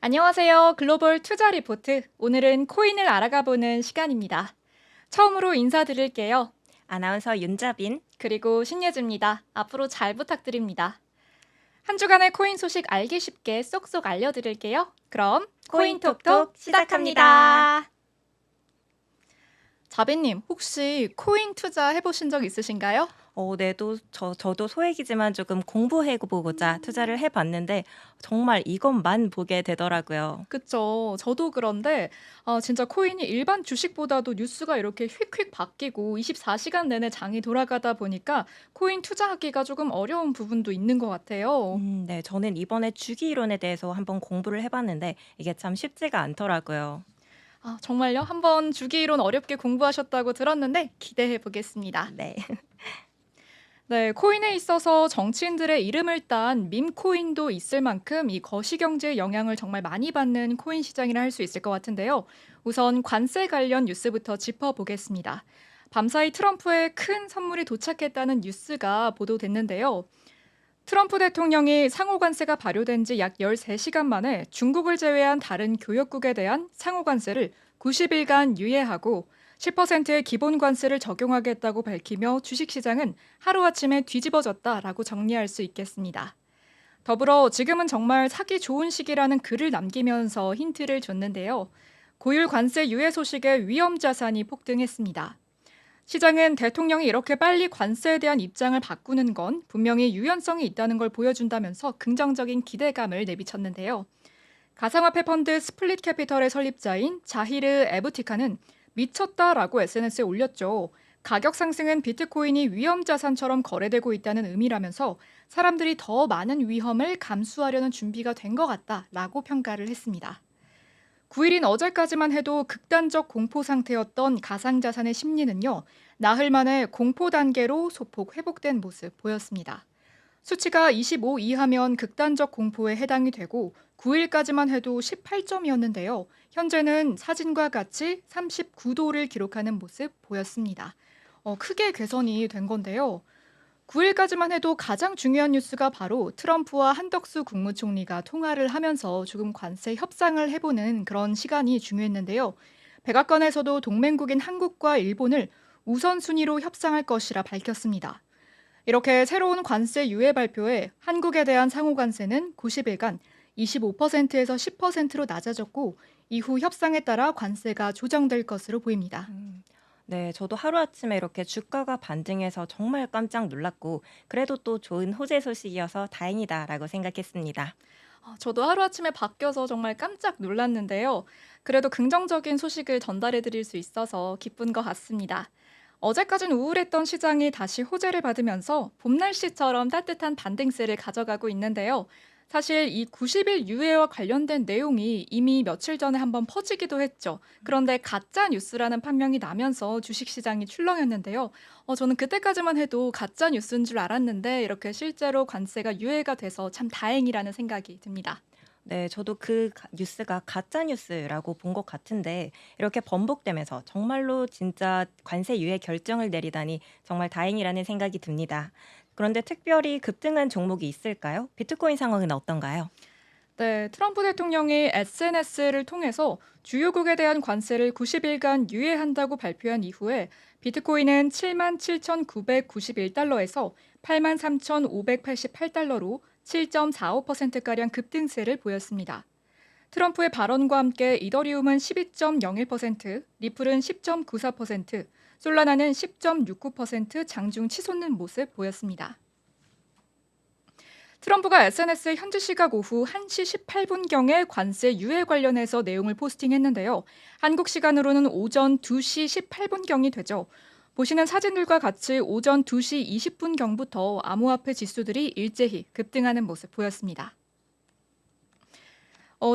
안녕하세요. 글로벌 투자 리포트. 오늘은 코인을 알아가 보는 시간입니다. 처음으로 인사드릴게요. 아나운서 윤자빈. 그리고 신예주입니다. 앞으로 잘 부탁드립니다. 한 주간의 코인 소식 알기 쉽게 쏙쏙 알려드릴게요. 그럼 코인톡톡 코인톡톡 시작합니다. 시작합니다. 자빈님, 혹시 코인 투자 해보신 적 있으신가요? 네, 저도 소액이지만 조금 공부해보고자 투자를 해봤는데 정말 이것만 보게 되더라고요. 그쵸. 저도 그런데 진짜 코인이 일반 주식보다도 뉴스가 이렇게 휙휙 바뀌고 24시간 내내 장이 돌아가다 보니까 코인 투자하기가 조금 어려운 부분도 있는 것 같아요. 네, 저는 이번에 주기 이론에 대해서 한번 공부를 해봤는데 이게 참 쉽지가 않더라고요. 아, 정말요? 한번 주기이론 어렵게 공부하셨다고 들었는데 기대해 보겠습니다. 네. 네, 코인에 있어서 정치인들의 이름을 딴 밈코인도 있을 만큼 이 거시경제의 영향을 정말 많이 받는 코인 시장이라 할 수 있을 것 같은데요. 우선 관세 관련 뉴스부터 짚어보겠습니다. 밤사이 트럼프의 큰 선물이 도착했다는 뉴스가 보도됐는데요. 트럼프 대통령이 상호관세가 발효된 지 약 13시간 만에 중국을 제외한 다른 교역국에 대한 상호관세를 90일간 유예하고 10%의 기본관세를 적용하겠다고 밝히며 주식시장은 하루아침에 뒤집어졌다라고 정리할 수 있겠습니다. 더불어 지금은 정말 사기 좋은 시기라는 글을 남기면서 힌트를 줬는데요. 고율 관세 유예 소식에 위험 자산이 폭등했습니다. 시장은 대통령이 이렇게 빨리 관세에 대한 입장을 바꾸는 건 분명히 유연성이 있다는 걸 보여준다면서 긍정적인 기대감을 내비쳤는데요. 가상화폐 펀드 스플릿 캐피털의 설립자인 자히르 에브티카는 미쳤다라고 SNS에 올렸죠. 가격 상승은 비트코인이 위험 자산처럼 거래되고 있다는 의미라면서 사람들이 더 많은 위험을 감수하려는 준비가 된 것 같다라고 평가를 했습니다. 9일인 어제까지만 해도 극단적 공포 상태였던 가상자산의 심리는요, 나흘 만에 공포 단계로 소폭 회복된 모습 보였습니다. 수치가 25 이하면 극단적 공포에 해당이 되고 9일까지만 해도 18점이었는데요. 현재는 사진과 같이 39도를 기록하는 모습 보였습니다. 크게 개선이 된 건데요. 9일까지만 해도 가장 중요한 뉴스가 바로 트럼프와 한덕수 국무총리가 통화를 하면서 조금 관세 협상을 해보는 그런 시간이 중요했는데요. 백악관에서도 동맹국인 한국과 일본을 우선순위로 협상할 것이라 밝혔습니다. 이렇게 새로운 관세 유예 발표에 한국에 대한 상호관세는 90일간 25%에서 10%로 낮아졌고 이후 협상에 따라 관세가 조정될 것으로 보입니다. 네, 저도 하루아침에 이렇게 주가가 반등해서 정말 깜짝 놀랐고 그래도 또 좋은 호재 소식이어서 다행이다라고 생각했습니다. 저도 하루아침에 바뀌어서 정말 깜짝 놀랐는데요. 그래도 긍정적인 소식을 전달해 드릴 수 있어서 기쁜 것 같습니다. 어제까진 우울했던 시장이 다시 호재를 받으면서 봄 날씨처럼 따뜻한 반등세를 가져가고 있는데요. 사실 이 90일 유예와 관련된 내용이 이미 며칠 전에 한번 퍼지기도 했죠. 그런데 가짜 뉴스라는 판명이 나면서 주식시장이 출렁였는데요. 저는 그때까지만 해도 가짜 뉴스인 줄 알았는데 이렇게 실제로 관세가 유예가 돼서 참 다행이라는 생각이 듭니다. 네, 저도 뉴스가 가짜 뉴스라고 본 것 같은데 이렇게 번복되면서 정말로 진짜 관세 유예 결정을 내리다니 정말 다행이라는 생각이 듭니다. 그런데 특별히 급등한 종목이 있을까요? 비트코인 상황은 어떤가요? 네, 트럼프 대통령이 SNS를 통해서 주요국에 대한 관세를 90일간 유예한다고 발표한 이후에 비트코인은 77,991달러에서 83,588달러로 7.45%가량 급등세를 보였습니다. 트럼프의 발언과 함께 이더리움은 12.01%, 리플은 10.94%, 솔라나는 10.69% 장중 치솟는 모습 보였습니다. 트럼프가 SNS 현지 시각 오후 1시 18분경에 관세 유예 관련해서 내용을 포스팅했는데요. 한국 시간으로는 오전 2시 18분경이 되죠. 보시는 사진들과 같이 오전 2시 20분경부터 암호화폐 지수들이 일제히 급등하는 모습 보였습니다.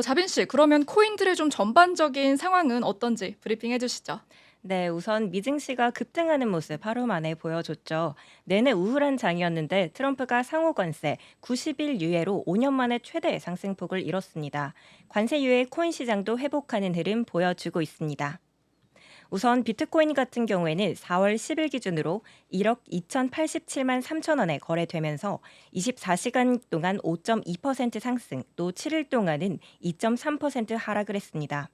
자빈 씨, 그러면 코인들의 좀 전반적인 상황은 어떤지 브리핑 해주시죠. 네, 우선 미증시가 급등하는 모습 하루 만에 보여줬죠. 내내 우울한 장이었는데 트럼프가 상호 관세 90일 유예로 5년 만에 최대 상승폭을 이뤘습니다. 관세 유예 코인 시장도 회복하는 흐름 보여주고 있습니다. 우선 비트코인 같은 경우에는 4월 10일 기준으로 1억 2,087만 3천 원에 거래되면서 24시간 동안 5.2% 상승, 또 7일 동안은 2.3% 하락을 했습니다.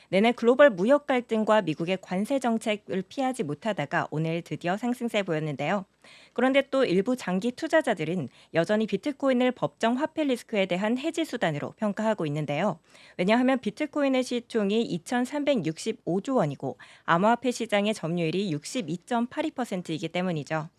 내내 글로벌 무역 갈등과 미국의 관세 정책을 피하지 못하다가 오늘 드디어 상승세 보였는데요. 그런데 또 일부 장기 투자자들은 여전히 비트코인을 법정 화폐 리스크에 대한 해지 수단으로 평가하고 있는데요. 왜냐하면 비트코인의 시총이 2,365조 원이고 암호화폐 시장의 점유율이 62.82%이기 때문이죠.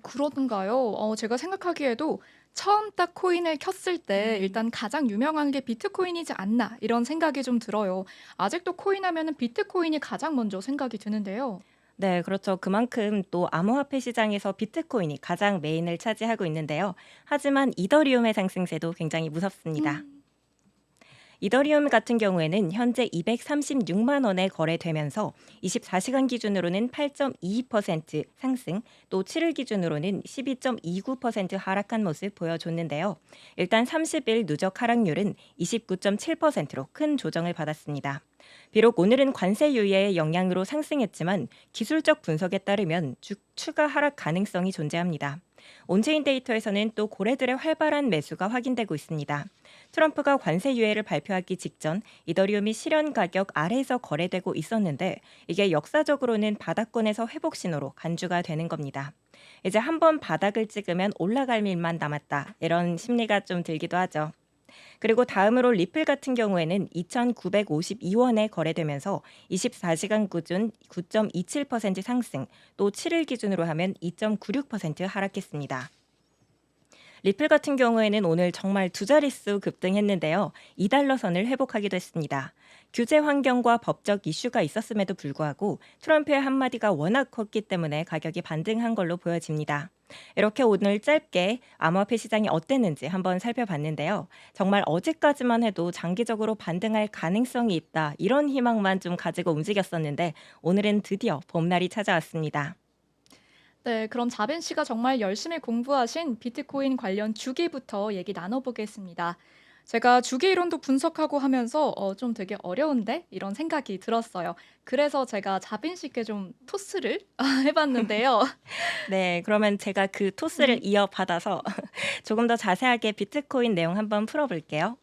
그런가요? 제가 생각하기에도 처음 딱 코인을 켰을 때 일단 가장 유명한 게 비트코인이지 않나 이런 생각이 좀 들어요. 아직도 코인 하면은 비트코인이 가장 먼저 생각이 드는데요. 네, 그렇죠. 그만큼 또 암호화폐 시장에서 비트코인이 가장 메인을 차지하고 있는데요. 하지만 이더리움의 상승세도 굉장히 무섭습니다. 음. 이더리움 같은 경우에는 현재 236만 원에 거래되면서 24시간 기준으로는 8.22% 상승, 또 7일 기준으로는 12.29% 하락한 모습 보여줬는데요. 일단 30일 누적 하락률은 29.7%로 큰 조정을 받았습니다. 비록 오늘은 관세 유예의 영향으로 상승했지만 기술적 분석에 따르면 추가 하락 가능성이 존재합니다. 온체인 데이터에서는 또 고래들의 활발한 매수가 확인되고 있습니다. 트럼프가 관세 유예를 발표하기 직전 이더리움이 실현 가격 아래에서 거래되고 있었는데 이게 역사적으로는 바닥권에서 회복 신호로 간주가 되는 겁니다. 이제 한번 바닥을 찍으면 올라갈 일만 남았다. 이런 심리가 좀 들기도 하죠. 그리고 다음으로 리플 같은 경우에는 2,952원에 거래되면서 24시간 기준 9.27% 상승, 또 7일 기준으로 하면 2.96% 하락했습니다. 리플 같은 경우에는 오늘 정말 두 자릿수 급등했는데요. 2달러 선을 회복하기도 했습니다. 규제 환경과 법적 이슈가 있었음에도 불구하고 트럼프의 한마디가 워낙 컸기 때문에 가격이 반등한 걸로 보여집니다. 이렇게 오늘 짧게 암호화폐 시장이 어땠는지 한번 살펴봤는데요. 정말 어제까지만 해도 장기적으로 반등할 가능성이 있다, 이런 희망만 좀 가지고 움직였었는데 오늘은 드디어 봄날이 찾아왔습니다. 네, 그럼 자빈 씨가 정말 열심히 공부하신 비트코인 관련 주기부터 얘기 나눠보겠습니다. 제가 주기 이론도 분석하고 하면서 좀 되게 어려운데? 이런 생각이 들었어요. 그래서 제가 자빈 씨께 좀 토스를 해봤는데요. 네, 그러면 제가 그 토스를 음. 이어받아서 조금 더 자세하게 비트코인 내용 한번 풀어볼게요.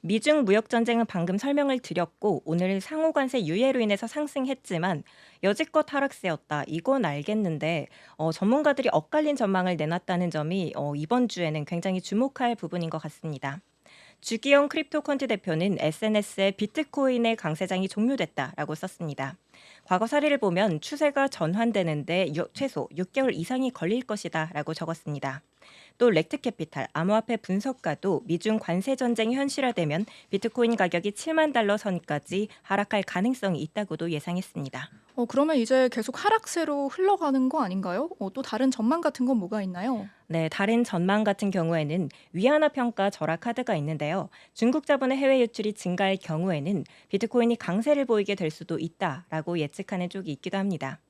미중 무역 전쟁은 방금 설명을 드렸고 오늘 상호 관세 유예로 인해서 상승했지만 여지껏 하락세였다. 이건 알겠는데 전문가들이 엇갈린 전망을 내놨다는 점이 이번 주에는 굉장히 주목할 부분인 것 같습니다. 주기용 크립토컨트 대표는 SNS에 비트코인의 강세장이 종료됐다라고 썼습니다. 과거 사례를 보면 추세가 전환되는데 최소 6개월 이상이 걸릴 것이다라고 적었습니다. 또 렉트캐피탈 암호화폐 분석가도 미중 관세 전쟁이 현실화되면 비트코인 가격이 7만 달러 선까지 하락할 가능성이 있다고도 예상했습니다. 그러면 이제 계속 하락세로 흘러가는 거 아닌가요? 또 다른 전망 같은 건 뭐가 있나요? 네, 다른 전망 같은 경우에는 위안화 평가 절하 카드가 있는데요. 중국 자본의 해외 유출이 증가할 경우에는 비트코인이 강세를 보이게 될 수도 있다라고 예측하는 쪽이 있기도 합니다.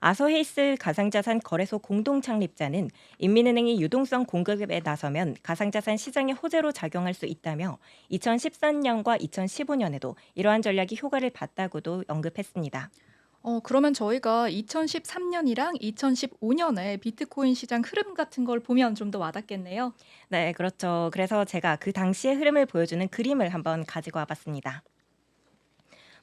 아서 헤이스 가상자산 거래소 공동 창립자는 인민은행이 유동성 공급에 나서면 가상자산 시장의 호재로 작용할 수 있다며 2013년과 2015년에도 이러한 전략이 효과를 봤다고도 언급했습니다. 그러면 저희가 2013년이랑 2015년에 비트코인 시장 흐름 같은 걸 보면 좀 더 와닿겠네요. 네, 그렇죠. 그래서 제가 그 당시의 흐름을 보여주는 그림을 한번 가지고 와봤습니다.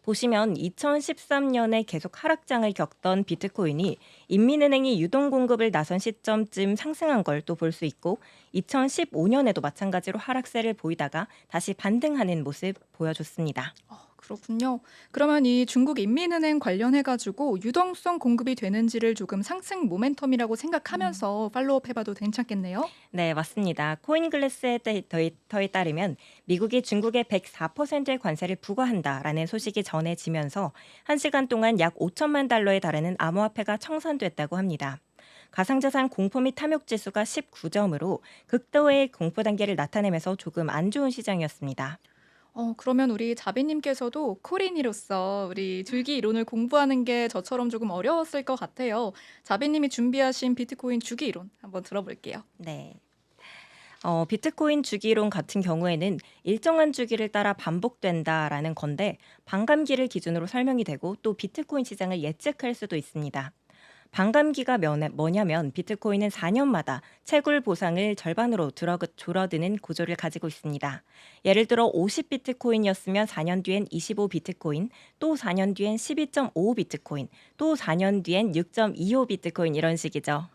보시면 2013년에 계속 하락장을 겪던 비트코인이 인민은행이 유동 공급을 나선 시점쯤 상승한 걸 또 볼 수 있고 2015년에도 마찬가지로 하락세를 보이다가 다시 반등하는 모습 보여줬습니다. 그렇군요. 그러면 이 중국 인민은행 관련해 가지고 유동성 공급이 되는지를 조금 상승 모멘텀이라고 생각하면서 팔로우업 해봐도 괜찮겠네요. 네, 맞습니다. 코인글래스의 데이터에 따르면 미국이 중국에 104%의 관세를 부과한다라는 소식이 전해지면서 1시간 동안 약 5천만 달러에 달하는 암호화폐가 청산됐다고 합니다. 가상자산 공포 및 탐욕 지수가 19점으로 극도의 공포 단계를 나타내면서 조금 안 좋은 시장이었습니다. 그러면 우리 자비님께서도 코린이로서 우리 줄기 이론을 공부하는 게 저처럼 조금 어려웠을 것 같아요. 자비님이 준비하신 비트코인 주기 이론 한번 들어볼게요. 네. 비트코인 주기론 같은 경우에는 일정한 주기를 따라 반복된다라는 건데 반감기를 기준으로 설명이 되고 또 비트코인 시장을 예측할 수도 있습니다. 반감기가 뭐냐면 비트코인은 4년마다 채굴 보상을 절반으로 줄어드는 구조를 가지고 있습니다. 예를 들어 50 비트코인이었으면 4년 뒤엔 25 비트코인, 또 4년 뒤엔 12.5 비트코인, 또 4년 뒤엔 6.25 비트코인 이런 식이죠.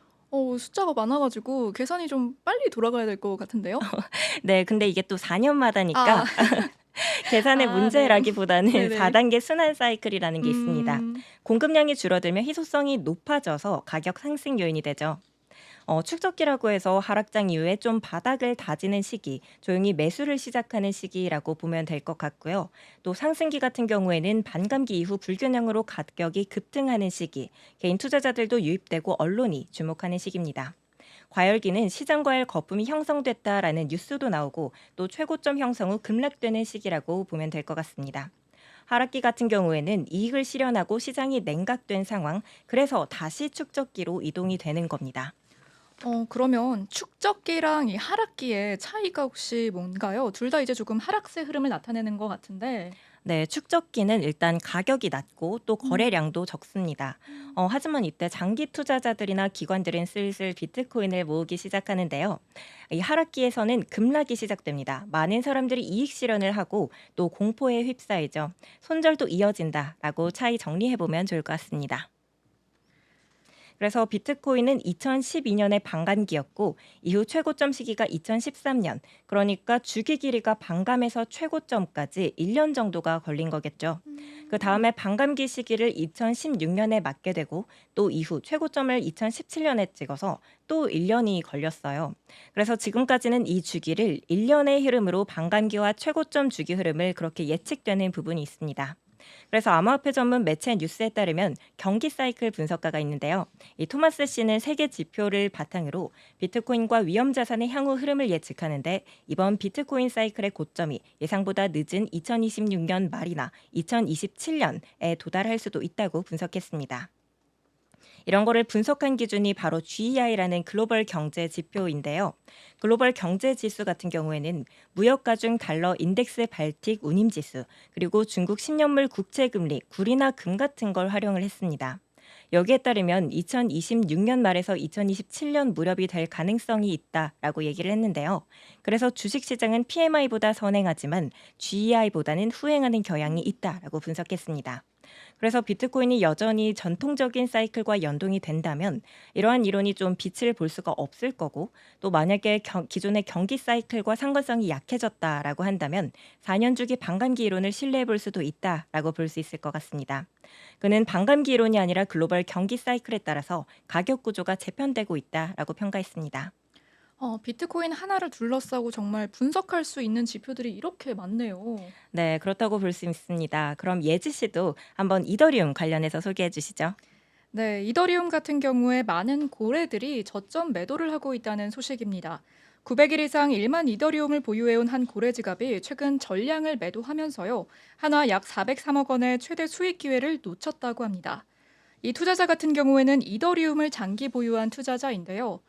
숫자가 많아가지고 계산이 좀 빨리 돌아가야 될 것 같은데요? 네, 근데 이게 또 아, 4년마다니까 계산의 아, 네. 문제라기보다는 네네. 4단계 순환 사이클이라는 게 있습니다. 음, 공급량이 줄어들면 희소성이 높아져서 가격 상승 요인이 되죠. 축적기라고 해서 하락장 이후에 좀 바닥을 다지는 시기, 조용히 매수를 시작하는 시기라고 보면 될 것 같고요. 또 상승기 같은 경우에는 반감기 이후 불균형으로 가격이 급등하는 시기, 개인 투자자들도 유입되고 언론이 주목하는 시기입니다. 과열기는 시장 과열 거품이 형성됐다라는 뉴스도 나오고 또 최고점 형성 후 급락되는 시기라고 보면 될 것 같습니다. 하락기 같은 경우에는 이익을 실현하고 시장이 냉각된 상황, 그래서 다시 축적기로 이동이 되는 겁니다. 그러면 축적기랑 이 하락기의 차이가 혹시 뭔가요? 둘 다 이제 조금 하락세 흐름을 나타내는 것 같은데. 네, 축적기는 일단 가격이 낮고 또 음. 거래량도 적습니다. 음. 하지만 이때 장기 투자자들이나 기관들은 슬슬 비트코인을 모으기 시작하는데요. 이 하락기에서는 급락이 시작됩니다. 많은 사람들이 이익 실현을 하고 또 공포에 휩싸이죠. 손절도 이어진다라고 차이 정리해 보면 좋을 것 같습니다. 그래서 비트코인은 2012년에 반감기였고 이후 최고점 시기가 2013년, 그러니까 주기 길이가 반감에서 최고점까지 1년 정도가 걸린 거겠죠. 그 음. 다음에 반감기 시기를 2016년에 맞게 되고 또 이후 최고점을 2017년에 찍어서 또 1년이 걸렸어요. 그래서 지금까지는 이 주기를 1년의 흐름으로 반감기와 최고점 주기 흐름을 그렇게 예측되는 부분이 있습니다. 그래서 암호화폐 전문 매체 뉴스에 따르면 경기 사이클 분석가가 있는데요. 이 토마스 씨는 세계 지표를 바탕으로 비트코인과 위험 자산의 향후 흐름을 예측하는데 이번 비트코인 사이클의 고점이 예상보다 늦은 2026년 말이나 2027년에 도달할 수도 있다고 분석했습니다. 이런 거를 분석한 기준이 바로 GEI라는 글로벌 경제 지표인데요. 글로벌 경제 지수 같은 경우에는 무역가중 달러 인덱스 발틱 운임 지수, 그리고 중국 10년물 국채 금리, 구리나 금 같은 걸 활용을 했습니다. 여기에 따르면 2026년 말에서 2027년 무렵이 될 가능성이 있다라고 얘기를 했는데요. 그래서 주식시장은 PMI보다 선행하지만 GEI보다는 후행하는 경향이 있다라고 분석했습니다. 그래서 비트코인이 여전히 전통적인 사이클과 연동이 된다면 이러한 이론이 좀 빛을 볼 수가 없을 거고, 또 만약에 기존의 경기 사이클과 상관성이 약해졌다라고 한다면 4년 주기 반감기 이론을 신뢰해 볼 수도 있다라고 볼 수 있을 것 같습니다. 그는 반감기 이론이 아니라 글로벌 경기 사이클에 따라서 가격 구조가 재편되고 있다라고 평가했습니다. 비트코인 하나를 둘러싸고 정말 분석할 수 있는 지표들이 이렇게 많네요. 네, 그렇다고 볼 수 있습니다. 그럼 예지 씨도 한번 이더리움 관련해서 소개해 주시죠. 네, 이더리움 같은 경우에 많은 고래들이 저점 매도를 하고 있다는 소식입니다. 900일 이상 1만 이더리움을 보유해온 한 고래 지갑이 최근 전량을 매도하면서요, 하나 약 403억 원의 최대 수익 기회를 놓쳤다고 합니다. 이 투자자 같은 경우에는 이더리움을 장기 보유한 투자자인데요.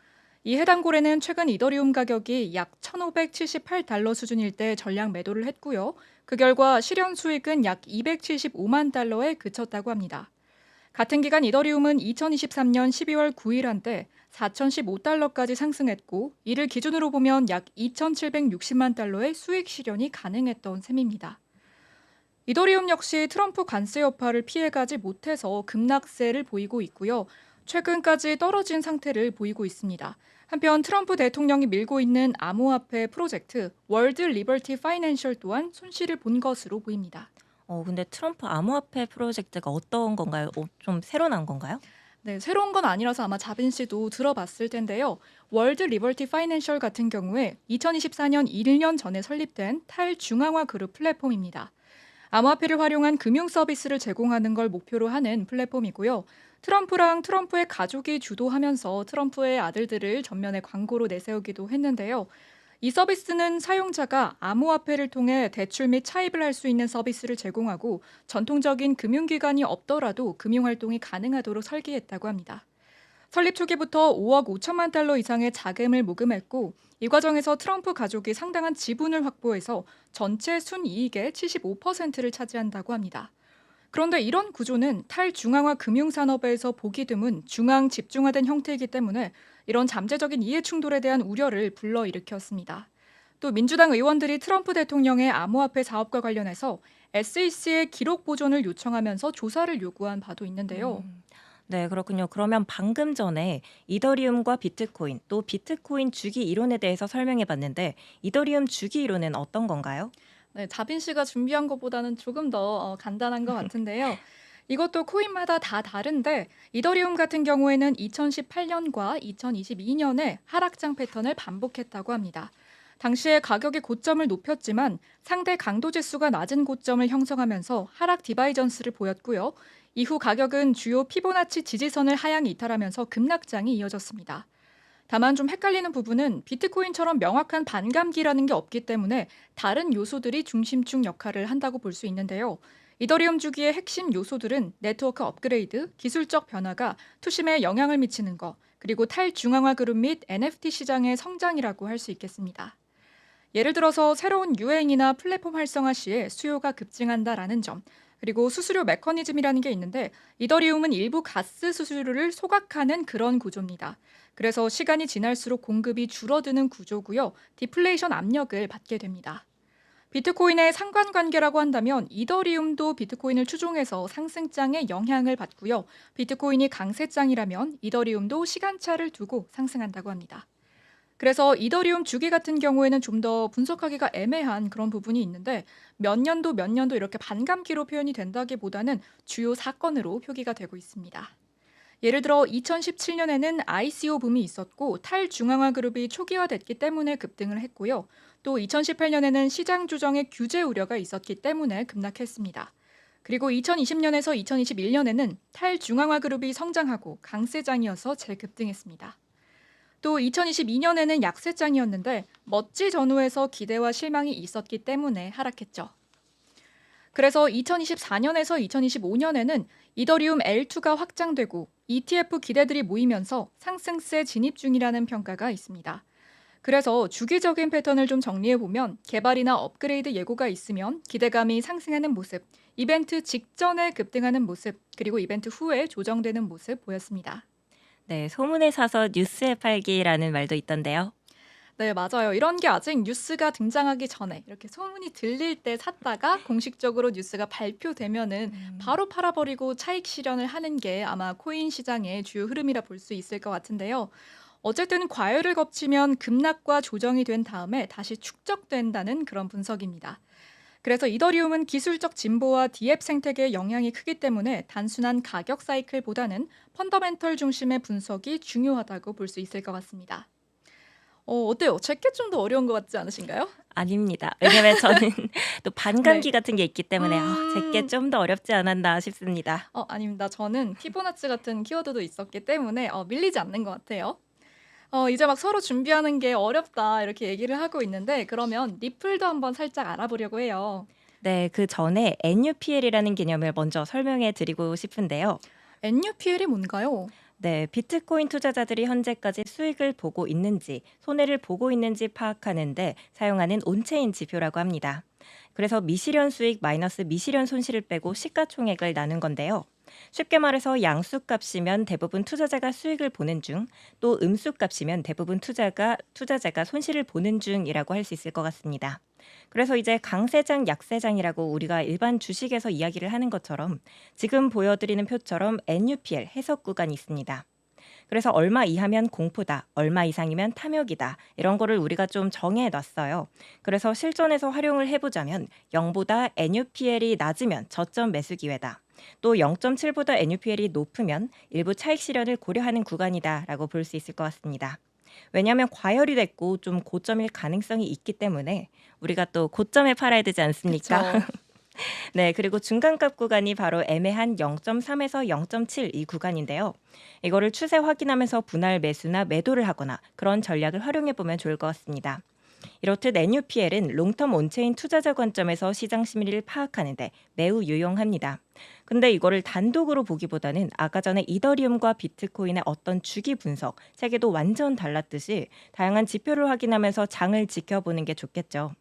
이 해당 고래는 최근 이더리움 가격이 약 1,578달러 수준일 때 전량 매도를 했고요. 그 결과 실현 수익은 약 275만 달러에 그쳤다고 합니다. 같은 기간 이더리움은 2023년 12월 9일 한때 4,015달러까지 상승했고, 이를 기준으로 보면 약 2,760만 달러의 수익 실현이 가능했던 셈입니다. 이더리움 역시 트럼프 관세 여파를 피해가지 못해서 급락세를 보이고 있고요. 최근까지 떨어진 상태를 보이고 있습니다. 한편 트럼프 대통령이 밀고 있는 암호화폐 프로젝트 월드 리버티 파이낸셜 또한 손실을 본 것으로 보입니다. 근데 트럼프 암호화폐 프로젝트가 어떤 건가요? 좀 새로 나온 건가요? 네, 새로운 건 아니라서 아마 자빈 씨도 들어봤을 텐데요. 월드 리버티 파이낸셜 같은 경우에 2024년 1년 전에 설립된 탈중앙화 그룹 플랫폼입니다. 암호화폐를 활용한 금융 서비스를 제공하는 걸 목표로 하는 플랫폼이고요. 트럼프랑 트럼프의 가족이 주도하면서 트럼프의 아들들을 전면에 광고로 내세우기도 했는데요. 이 서비스는 사용자가 암호화폐를 통해 대출 및 차입을 할 수 있는 서비스를 제공하고 전통적인 금융기관이 없더라도 금융활동이 가능하도록 설계했다고 합니다. 설립 초기부터 5억 5천만 달러 이상의 자금을 모금했고 이 과정에서 트럼프 가족이 상당한 지분을 확보해서 전체 순이익의 75%를 차지한다고 합니다. 그런데 이런 구조는 탈중앙화 금융산업에서 보기 드문 중앙 집중화된 형태이기 때문에 이런 잠재적인 이해 충돌에 대한 우려를 불러일으켰습니다. 또 민주당 의원들이 트럼프 대통령의 암호화폐 사업과 관련해서 SEC의 기록 보존을 요청하면서 조사를 요구한 바도 있는데요. 음. 네, 그렇군요. 그러면 방금 전에 이더리움과 비트코인, 또 비트코인 주기 이론에 대해서 설명해 봤는데 이더리움 주기 이론은 어떤 건가요? 네, 자빈 씨가 준비한 것보다는 조금 더 간단한 것 같은데요. 이것도 코인마다 다 다른데 이더리움 같은 경우에는 2018년과 2022년에 하락장 패턴을 반복했다고 합니다. 당시에 가격이 고점을 높였지만 상대 강도 지수가 낮은 고점을 형성하면서 하락 디바이전스를 보였고요. 이후 가격은 주요 피보나치 지지선을 하향 이탈하면서 급락장이 이어졌습니다. 다만 좀 헷갈리는 부분은 비트코인처럼 명확한 반감기라는 게 없기 때문에 다른 요소들이 중심축 역할을 한다고 볼 수 있는데요. 이더리움 주기의 핵심 요소들은 네트워크 업그레이드, 기술적 변화가 투심에 영향을 미치는 것, 그리고 탈중앙화 그룹 및 NFT 시장의 성장이라고 할 수 있겠습니다. 예를 들어서 새로운 유행이나 플랫폼 활성화 시에 수요가 급증한다라는 점, 그리고 수수료 메커니즘이라는 게 있는데 이더리움은 일부 가스 수수료를 소각하는 그런 구조입니다. 그래서 시간이 지날수록 공급이 줄어드는 구조고요. 디플레이션 압력을 받게 됩니다. 비트코인의 상관관계라고 한다면 이더리움도 비트코인을 추종해서 상승장에 영향을 받고요. 비트코인이 강세장이라면 이더리움도 시간차를 두고 상승한다고 합니다. 그래서 이더리움 주기 같은 경우에는 좀 더 분석하기가 애매한 그런 부분이 있는데 몇 년도 이렇게 반감기로 표현이 된다기보다는 주요 사건으로 표기가 되고 있습니다. 예를 들어 2017년에는 ICO 붐이 있었고 탈중앙화 그룹이 초기화됐기 때문에 급등을 했고요. 또 2018년에는 시장 조정의 규제 우려가 있었기 때문에 급락했습니다. 그리고 2020년에서 2021년에는 탈중앙화 그룹이 성장하고 강세장이어서 재급등했습니다. 또 2022년에는 약세장이었는데 멋지 전후에서 기대와 실망이 있었기 때문에 하락했죠. 그래서 2024년에서 2025년에는 이더리움 L2가 확장되고 ETF 기대들이 모이면서 상승세 진입 중이라는 평가가 있습니다. 그래서 주기적인 패턴을 좀 정리해보면 개발이나 업그레이드 예고가 있으면 기대감이 상승하는 모습, 이벤트 직전에 급등하는 모습, 그리고 이벤트 후에 조정되는 모습 보였습니다. 네, 소문에 사서 뉴스에 팔기라는 말도 있던데요. 네, 맞아요. 이런 게 아직 뉴스가 등장하기 전에 이렇게 소문이 들릴 때 샀다가 공식적으로 뉴스가 발표되면은 음. 바로 팔아버리고 차익 실현을 하는 게 아마 코인 시장의 주요 흐름이라 볼 수 있을 것 같은데요. 어쨌든 과열을 거치면 급락과 조정이 된 다음에 다시 축적된다는 그런 분석입니다. 그래서 이더리움은 기술적 진보와 디앱 생태계의 영향이 크기 때문에 단순한 가격 사이클보다는 펀더멘털 중심의 분석이 중요하다고 볼 수 있을 것 같습니다. 어때요? 제게 좀 더 어려운 것 같지 않으신가요? 아닙니다. 왜냐면 저는 또 네. 반감기 같은 게 있기 때문에 제게 음. 좀 더 어렵지 않았나 싶습니다. 아닙니다. 저는 피보나치 같은 키워드도 있었기 때문에 밀리지 않는 것 같아요. 이제 막 서로 준비하는 게 어렵다 이렇게 얘기를 하고 있는데 그러면 리플도 한번 살짝 알아보려고 해요. 네, 그 전에 NUPL이라는 개념을 먼저 설명해 드리고 싶은데요. NUPL이 뭔가요? 네, 비트코인 투자자들이 현재까지 수익을 보고 있는지, 손해를 보고 있는지 파악하는데 사용하는 온체인 지표라고 합니다. 그래서 미실현 수익 마이너스 미실현 손실을 빼고 시가총액을 나눈 건데요. 쉽게 말해서 양수값이면 대부분 투자자가 수익을 보는 중, 또 음수값이면 대부분 투자자가 손실을 보는 중이라고 할 수 있을 것 같습니다. 그래서 이제 강세장, 약세장이라고 우리가 일반 주식에서 이야기를 하는 것처럼 지금 보여드리는 표처럼 NUPL 해석 구간이 있습니다. 그래서 얼마 이하면 공포다, 얼마 이상이면 탐욕이다. 이런 거를 우리가 좀 정해 놨어요. 그래서 실전에서 활용을 해보자면 0보다 NUPL이 낮으면 저점 매수 기회다. 또 0.7보다 NUPL이 높으면 일부 차익 실현을 고려하는 구간이다라고 볼 수 있을 것 같습니다. 왜냐하면 과열이 됐고 좀 고점일 가능성이 있기 때문에 우리가 또 고점에 팔아야 되지 않습니까? 그쵸. 네, 그리고 중간값 구간이 바로 애매한 0.3에서 0.7 이 구간인데요. 이거를 추세 확인하면서 분할 매수나 매도를 하거나 그런 전략을 활용해 보면 좋을 것 같습니다. 이렇듯 NUPL은 롱텀 온체인 투자자 관점에서 시장 심리를 파악하는데 매우 유용합니다. 근데 이거를 단독으로 보기보다는 아까 전에 이더리움과 비트코인의 어떤 주기 분석, 세계도 완전 달랐듯이 다양한 지표를 확인하면서 장을 지켜보는 게 좋겠죠.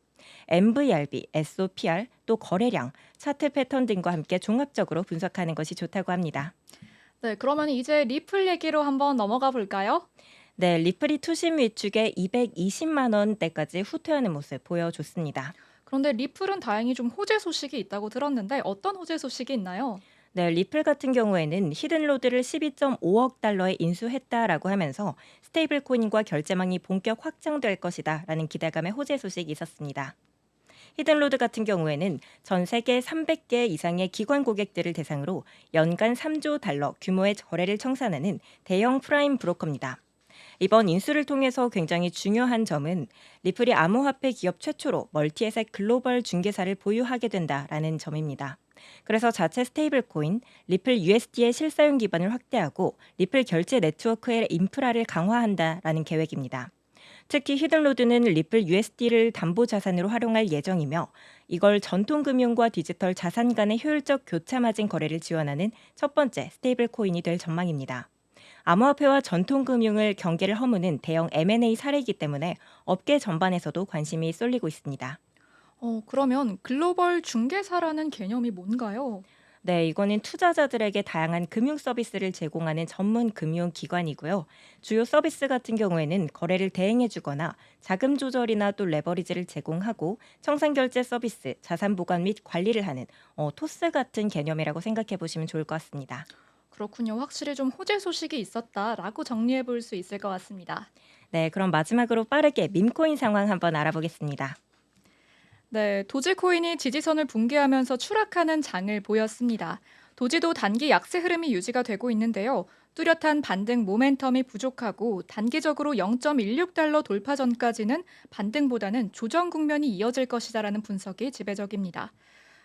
MVRB, SOPR, 또 거래량, 차트 패턴 등과 함께 종합적으로 분석하는 것이 좋다고 합니다. 네, 그러면 이제 리플 얘기로 한번 넘어가 볼까요? 네, 리플이 투심 위축에 220만 원대까지 후퇴하는 모습 보여줬습니다. 그런데 리플은 다행히 좀 호재 소식이 있다고 들었는데 어떤 호재 소식이 있나요? 네, 리플 같은 경우에는 히든로드를 12.5억 달러에 인수했다라고 하면서 스테이블 코인과 결제망이 본격 확장될 것이다라는 기대감의 호재 소식이 있었습니다. 히든로드 같은 경우에는 전 세계 300개 이상의 기관 고객들을 대상으로 연간 3조 달러 규모의 거래를 청산하는 대형 프라임 브로커입니다. 이번 인수를 통해서 굉장히 중요한 점은 리플이 암호화폐 기업 최초로 멀티에셋 글로벌 중개사를 보유하게 된다라는 점입니다. 그래서 자체 스테이블 코인, 리플 USD의 실사용 기반을 확대하고 리플 결제 네트워크의 인프라를 강화한다라는 계획입니다. 특히 히든로드는 리플 USD를 담보 자산으로 활용할 예정이며 이걸 전통 금융과 디지털 자산 간의 효율적 교차 마진 거래를 지원하는 첫 번째 스테이블 코인이 될 전망입니다. 암호화폐와 전통 금융을 경계를 허무는 대형 M&A 사례이기 때문에 업계 전반에서도 관심이 쏠리고 있습니다. 그러면 글로벌 중개사라는 개념이 뭔가요? 네, 이거는 투자자들에게 다양한 금융 서비스를 제공하는 전문 금융 기관이고요. 주요 서비스 같은 경우에는 거래를 대행해 주거나 자금 조절이나 또 레버리지를 제공하고 청산 결제 서비스, 자산 보관 및 관리를 하는 토스 같은 개념이라고 생각해 보시면 좋을 것 같습니다. 그렇군요. 확실히 좀 호재 소식이 있었다라고 정리해 볼 수 있을 것 같습니다. 네, 그럼 마지막으로 빠르게 밈코인 상황 한번 알아보겠습니다. 네, 도지코인이 지지선을 붕괴하면서 추락하는 장을 보였습니다. 도지도 단기 약세 흐름이 유지가 되고 있는데요. 뚜렷한 반등 모멘텀이 부족하고 단기적으로 0.16달러 돌파 전까지는 반등보다는 조정 국면이 이어질 것이다라는 분석이 지배적입니다.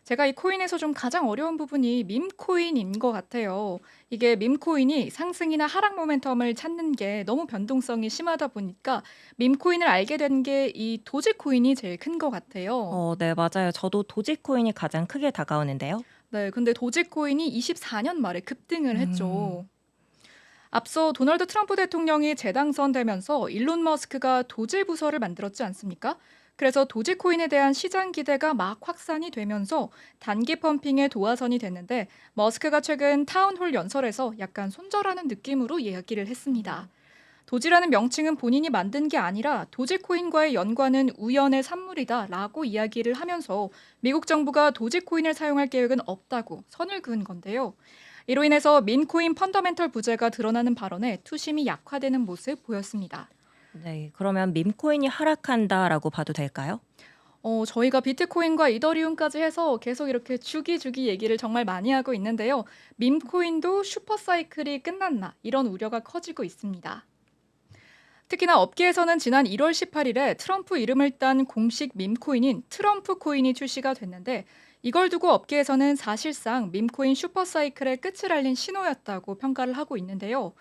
제가 이 코인에서 좀 가장 어려운 부분이 밈코인인 것 같아요. 이게 밈코인이 상승이나 하락 모멘텀을 찾는 게 너무 변동성이 심하다 보니까 밈코인을 알게 된 게 이 도지코인이 제일 큰 것 같아요. 네, 맞아요. 저도 도지코인이 가장 크게 다가오는데요. 네, 근데 도지코인이 24년 말에 급등을 음. 했죠. 앞서 도널드 트럼프 대통령이 재당선되면서 일론 머스크가 도지 부서를 만들었지 않습니까? 그래서 도지코인에 대한 시장 기대가 막 확산이 되면서 단기 펌핑의 도화선이 됐는데 머스크가 최근 타운홀 연설에서 약간 손절하는 느낌으로 이야기를 했습니다. 도지라는 명칭은 본인이 만든 게 아니라 도지코인과의 연관은 우연의 산물이다라고 이야기를 하면서 미국 정부가 도지코인을 사용할 계획은 없다고 선을 그은 건데요. 이로 인해서 민코인 펀더멘털 부재가 드러나는 발언에 투심이 약화되는 모습 보였습니다. 네, 그러면 밈코인이 하락한다라고 봐도 될까요? 저희가 비트코인과 이더리움까지 해서 계속 이렇게 주기 얘기를 정말 많이 하고 있는데요. 밈코인도 슈퍼사이클이 끝났나 이런 우려가 커지고 있습니다. 특히나 업계에서는 지난 1월 18일에 트럼프 이름을 딴 공식 밈코인인 트럼프 코인이 출시가 됐는데 이걸 두고 업계에서는 사실상 밈코인 슈퍼사이클의 끝을 알린 신호였다고 평가를 하고 있는데요.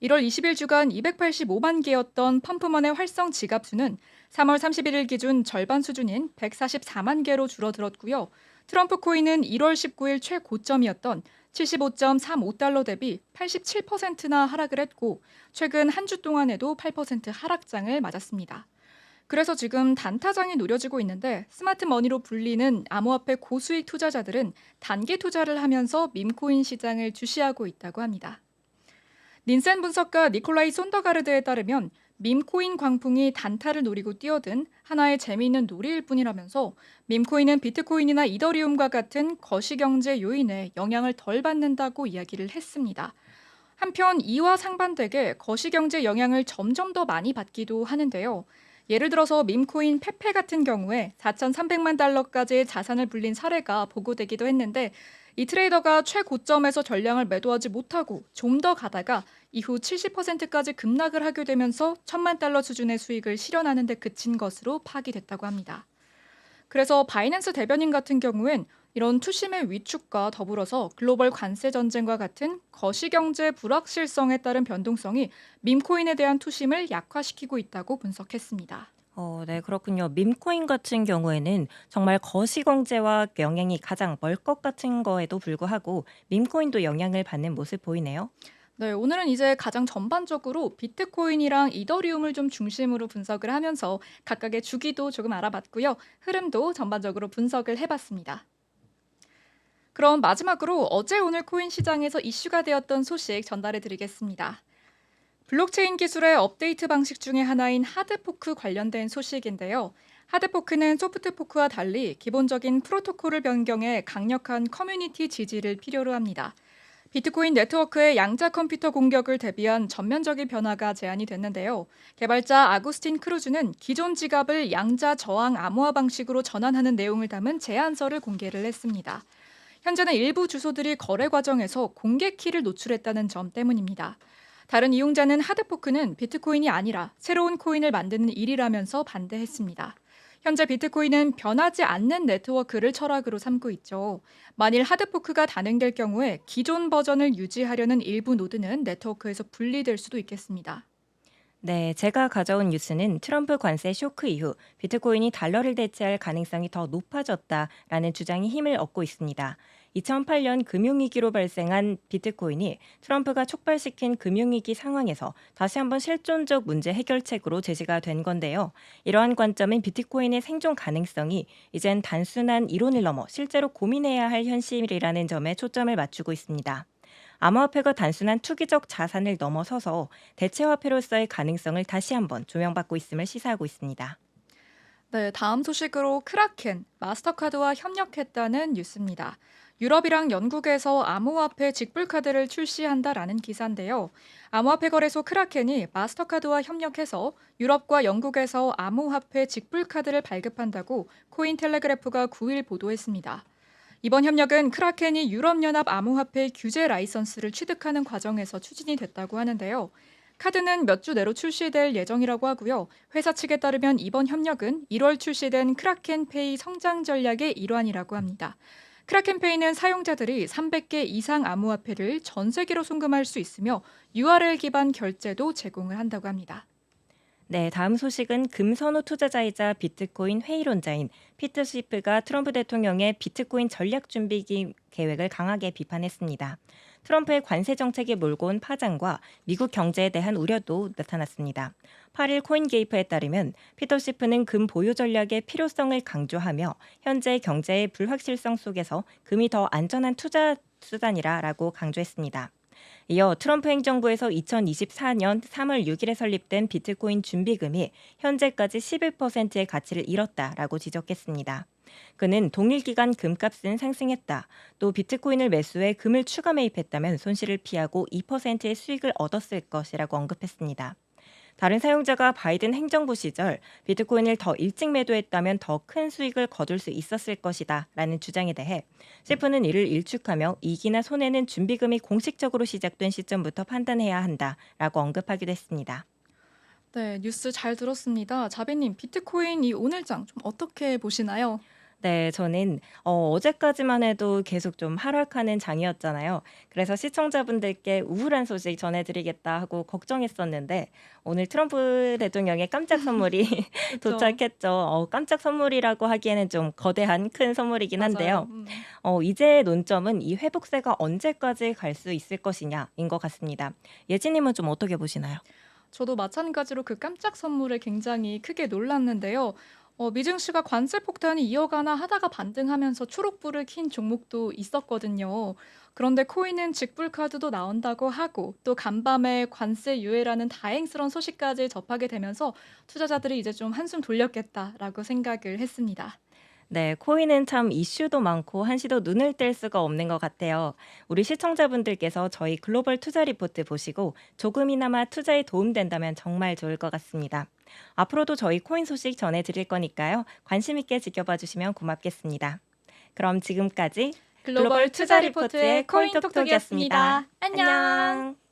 1월 20일 주간 285만 개였던 펌프먼의 활성 지갑 수는 3월 31일 기준 절반 수준인 144만 개로 줄어들었고요. 트럼프 코인은 1월 19일 최고점이었던 75.35달러 대비 87%나 하락을 했고 최근 한 주 동안에도 8% 하락장을 맞았습니다. 그래서 지금 단타장이 노려지고 있는데 스마트 머니로 불리는 암호화폐 고수익 투자자들은 단기 투자를 하면서 밈코인 시장을 주시하고 있다고 합니다. 닌센 분석가 니콜라이 손더가르드에 따르면 밈코인 광풍이 단타를 노리고 뛰어든 하나의 재미있는 놀이일 뿐이라면서 밈코인은 비트코인이나 이더리움과 같은 거시경제 요인에 영향을 덜 받는다고 이야기를 했습니다. 한편 이와 상반되게 거시경제 영향을 점점 더 많이 받기도 하는데요. 예를 들어서 밈코인 페페 같은 경우에 4,300만 달러까지의 자산을 불린 사례가 보고되기도 했는데 이 트레이더가 최고점에서 전량을 매도하지 못하고 좀 더 가다가 이후 70%까지 급락을 하게 되면서 1,000만 달러 수준의 수익을 실현하는 데 그친 것으로 파악됐다고 합니다. 그래서 바이낸스 대변인 같은 경우엔 이런 투심의 위축과 더불어서 글로벌 관세 전쟁과 같은 거시경제 불확실성에 따른 변동성이 밈코인에 대한 투심을 약화시키고 있다고 분석했습니다. 네, 그렇군요. 밈코인 같은 경우에는 정말 거시경제와 영향이 가장 멀 것 같은 거에도 불구하고 밈코인도 영향을 받는 모습 보이네요. 네, 오늘은 이제 가장 전반적으로 비트코인이랑 이더리움을 좀 중심으로 분석을 하면서 각각의 주기도 조금 알아봤고요. 흐름도 전반적으로 분석을 해봤습니다. 그럼 마지막으로 어제 오늘 코인 시장에서 이슈가 되었던 소식 전달해 드리겠습니다. 블록체인 기술의 업데이트 방식 중에 하나인 하드포크 관련된 소식인데요. 하드포크는 소프트포크와 달리 기본적인 프로토콜을 변경해 강력한 커뮤니티 지지를 필요로 합니다. 비트코인 네트워크의 양자 컴퓨터 공격을 대비한 전면적인 변화가 제안이 됐는데요. 개발자 아구스틴 크루즈는 기존 지갑을 양자 저항 암호화 방식으로 전환하는 내용을 담은 제안서를 공개를 했습니다. 현재는 일부 주소들이 거래 과정에서 공개 키를 노출했다는 점 때문입니다. 다른 이용자는 하드포크는 비트코인이 아니라 새로운 코인을 만드는 일이라면서 반대했습니다. 현재 비트코인은 변하지 않는 네트워크를 철학으로 삼고 있죠. 만일 하드포크가 단행될 경우에 기존 버전을 유지하려는 일부 노드는 네트워크에서 분리될 수도 있겠습니다. 네, 제가 가져온 뉴스는 트럼프 관세 쇼크 이후 비트코인이 달러를 대체할 가능성이 더 높아졌다라는 주장이 힘을 얻고 있습니다. 2008년 금융위기로 발생한 비트코인이 트럼프가 촉발시킨 금융위기 상황에서 다시 한번 실존적 문제 해결책으로 제시가 된 건데요. 이러한 관점은 비트코인의 생존 가능성이 이젠 단순한 이론을 넘어 실제로 고민해야 할 현실이라는 점에 초점을 맞추고 있습니다. 암호화폐가 단순한 투기적 자산을 넘어서서 대체화폐로서의 가능성을 다시 한번 조명받고 있음을 시사하고 있습니다. 네, 다음 소식으로 크라켄, 마스터카드와 협력했다는 뉴스입니다. 유럽이랑 영국에서 암호화폐 직불카드를 출시한다라는 기사인데요. 암호화폐 거래소 크라켄이 마스터카드와 협력해서 유럽과 영국에서 암호화폐 직불카드를 발급한다고 코인텔레그래프가 9일 보도했습니다. 이번 협력은 크라켄이 유럽연합 암호화폐 규제 라이선스를 취득하는 과정에서 추진이 됐다고 하는데요. 카드는 몇 주 내로 출시될 예정이라고 하고요. 회사 측에 따르면 이번 협력은 1월 출시된 크라켄페이 성장 전략의 일환이라고 합니다. 크라켄페이는 사용자들이 300개 이상 암호화폐를 전 세계로 송금할 수 있으며 URL 기반 결제도 제공을 한다고 합니다. 네, 다음 소식은 금선호 투자자이자 비트코인 회의론자인 피터 시프가 트럼프 대통령의 비트코인 전략 준비 계획을 강하게 비판했습니다. 트럼프의 관세 정책이 몰고 온 파장과 미국 경제에 대한 우려도 나타났습니다. 8일 코인게이프에 따르면 피터 시프는 금 보유 전략의 필요성을 강조하며 현재 경제의 불확실성 속에서 금이 더 안전한 투자 수단이라고 강조했습니다. 이어 트럼프 행정부에서 2024년 3월 6일에 설립된 비트코인 준비금이 현재까지 11%의 가치를 잃었다라고 지적했습니다. 그는 동일 기간 금값은 상승했다. 또 비트코인을 매수해 금을 추가 매입했다면 손실을 피하고 2%의 수익을 얻었을 것이라고 언급했습니다. 다른 사용자가 바이든 행정부 시절 비트코인을 더 일찍 매도했다면 더 큰 수익을 거둘 수 있었을 것이다 라는 주장에 대해 셰프는 이를 일축하며 이익이나 손해는 준비금이 공식적으로 시작된 시점부터 판단해야 한다라고 언급하기도 했습니다. 네, 뉴스 잘 들었습니다. 자비님, 비트코인 이 오늘장 좀 어떻게 보시나요? 네, 저는 어제까지만 해도 계속 좀 하락하는 장이었잖아요. 그래서 시청자분들께 우울한 소식 전해드리겠다 하고 걱정했었는데 오늘 트럼프 대통령의 깜짝 선물이 그렇죠. 도착했죠. 깜짝 선물이라고 하기에는 좀 거대한 큰 선물이긴 맞아요. 한데요. 이제 논점은 이 회복세가 언제까지 갈 수 있을 것이냐인 것 같습니다. 예진님은 좀 어떻게 보시나요? 저도 마찬가지로 그 깜짝 선물에 굉장히 크게 놀랐는데요. 미증시가 관세 폭탄이 이어가나 하다가 반등하면서 초록불을 킨 종목도 있었거든요. 그런데 코인은 직불 카드도 나온다고 하고 또 간밤에 관세 유예라는 다행스러운 소식까지 접하게 되면서 투자자들이 이제 좀 한숨 돌렸겠다라고 생각을 했습니다. 네, 코인은 참 이슈도 많고 한시도 눈을 뗄 수가 없는 것 같아요. 우리 시청자분들께서 저희 글로벌 투자 리포트 보시고 조금이나마 투자에 도움된다면 정말 좋을 것 같습니다. 앞으로도 저희 코인 소식 전해드릴 거니까요. 관심 있게 지켜봐 주시면 고맙겠습니다. 그럼 지금까지 글로벌 글로벌 투자 투자 리포트의 리포트의 코인 코인톡톡이었습니다. 톡톡이었습니다. 안녕. 안녕!